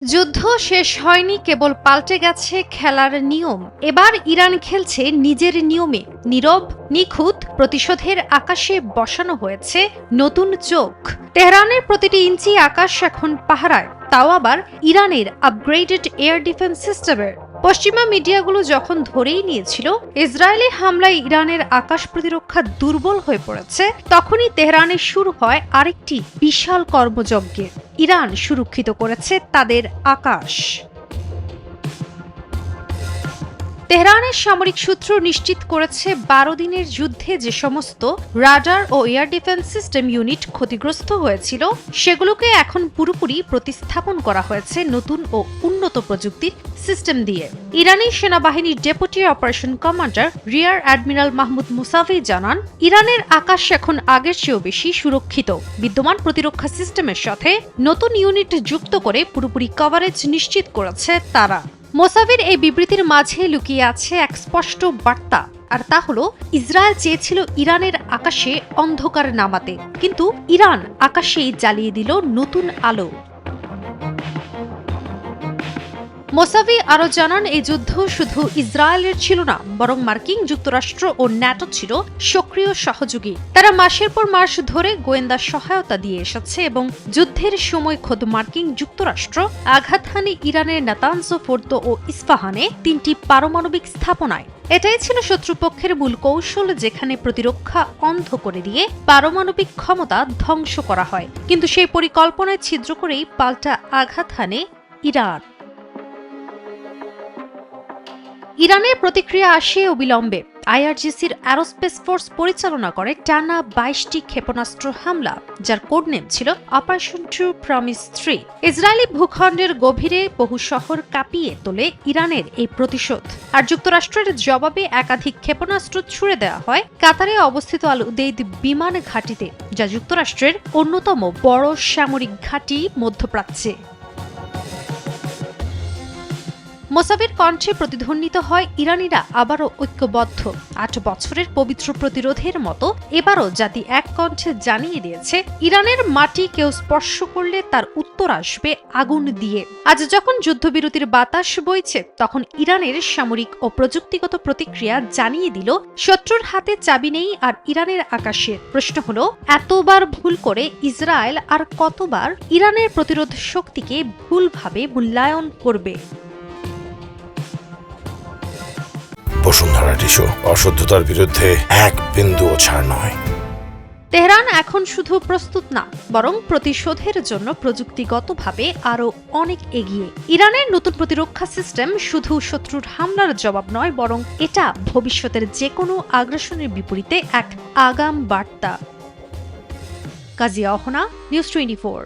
যুদ্ধ শেষ হয়নি, কেবল পাল্টে গেছে খেলার নিয়ম। এবার ইরান খেলছে নিজের নিয়মে, নীরব, নিখুঁত। প্রতিশোধের আকাশে বসানো হয়েছে নতুন চোখ। তেহরানের প্রতিটি ইঞ্চি আকাশ এখন পাহারায়, তাও আবার ইরানের আপগ্রেডেড এয়ার ডিফেন্স সিস্টেমের। পশ্চিমা মিডিয়াগুলো যখন ধরেই নিয়েছিল ইসরায়েলি হামলায় ইরানের আকাশ প্রতিরক্ষা দুর্বল হয়ে পড়েছে, তখনই তেহরানে শুরু হয় আরেকটি বিশাল কর্মযজ্ঞের। ইরান সুরক্ষিত করেছে তাদের আকাশ। তেহরানের সামরিক সূত্র নিশ্চিত করেছে ১২ দিনের যুদ্ধে যে সমস্ত রাডার ও এয়ার ডিফেন্স সিস্টেম ইউনিট ক্ষতিগ্রস্ত হয়েছিল, সেগুলোকে এখন পুরোপুরি প্রতিস্থাপন করা হয়েছে নতুন ও উন্নত প্রযুক্তির সিস্টেম দিয়ে। ইরানি সেনাবাহিনীর deputy operation commander rear admiral Mahmud Musavi জানান, ইরানের আকাশ এখন আগের চেয়েও বেশি সুরক্ষিত। বিদ্যমান প্রতিরক্ষা সিস্টেমের সাথে নতুন ইউনিট যুক্ত করে পুরোপুরি কভারেজ নিশ্চিত করেছে তারা। মোসাভির এই বিবৃতির মাঝে লুকিয়ে আছে এক স্পষ্ট বার্তা, আর তা হলো ইসরায়েল চেয়েছিল ইরানের আকাশে অন্ধকার নামাতে, কিন্তু ইরান আকাশেই জ্বালিয়ে দিল নতুন আলো। মোসাভি আরও জানান, এই যুদ্ধ শুধু ইসরায়েলের ছিল না, বরং মার্কিন যুক্তরাষ্ট্র ও ন্যাটো ছিল সক্রিয় সহযোগী। তারা মাসের পর মাস ধরে গোয়েন্দা সহায়তা দিয়ে এসেছে এবং যুদ্ধের সময় খোদ মার্কিন যুক্তরাষ্ট্র আঘাত হানে ইরানের নাতানজ, ফোর্দো ও ইস্পাহানে ৩টি পারমাণবিক স্থাপনায়। এটাই ছিল শত্রুপক্ষের মূল কৌশল, যেখানে প্রতিরক্ষা অন্ধ করে দিয়ে পারমাণবিক ক্ষমতা ধ্বংস করা হয়। কিন্তু সেই পরিকল্পনায় ছিদ্র করেই পাল্টা আঘাত হানে ইরান। ইরানের প্রতিক্রিয়া আসে অবিলম্বে। আইআরজিসির অ্যারোস্পেস ফোর্স পরিচালনা করে টানা ২২টি ক্ষেপণাস্ত্র হামলা, যার কোডনেম ছিল অপারেশন ট্রু প্রমিস ৩। ইসরায়েলি ভূখণ্ডের গভীরে বহু শহর কাঁপিয়ে তোলে ইরানের এই প্রতিশোধ। আর যুক্তরাষ্ট্রের জবাবে একাধিক ক্ষেপণাস্ত্র ছুড়ে দেওয়া হয় কাতারে অবস্থিত আল উদেইদ বিমান ঘাঁটিতে, যা যুক্তরাষ্ট্রের অন্যতম বড় সামরিক ঘাঁটি মধ্যপ্রাচ্যে। মোসাভির কণ্ঠে প্রতিধ্বনিত হয়, ইরানিরা আবারও ঐক্যবদ্ধ। ৮ বছরের পবিত্র প্রতিরোধের মতো এবারও জাতি এক কণ্ঠে জানিয়ে দিয়েছে, ইরানের মাটি কেউ স্পর্শ করলে তার উত্তর আসবে আগুন দিয়ে। আজ যখন যুদ্ধবিরতির বাতাস বইছে, তখন ইরানের সামরিক ও প্রযুক্তিগত প্রতিক্রিয়া জানিয়ে দিল, শত্রুর হাতে চাবি নেই আর ইরানের আকাশে। প্রশ্ন হলো, এতবার ভুল করে ইসরায়েল আর কতবার ইরানের প্রতিরোধ শক্তিকে ভুলভাবে মূল্যায়ন করবে? বসুন্ধরা টিস্যু, অশুদ্ধতার বিরুদ্ধে এক বিন্দুও ছাড় নয়। তেহরান এখন শুধু প্রস্তুত না, বরং প্রতিশোধের জন্য প্রযুক্তিগতভাবে আরও অনেক এগিয়ে। ইরানের নতুন প্রতিরক্ষা সিস্টেম শুধু শত্রুর হামলার জবাব নয়, বরং এটা ভবিষ্যতের যে কোনো আগ্রাসনের বিপরীতে এক আগাম বার্তা। কাজিয়া অহনা, নিউজ 24।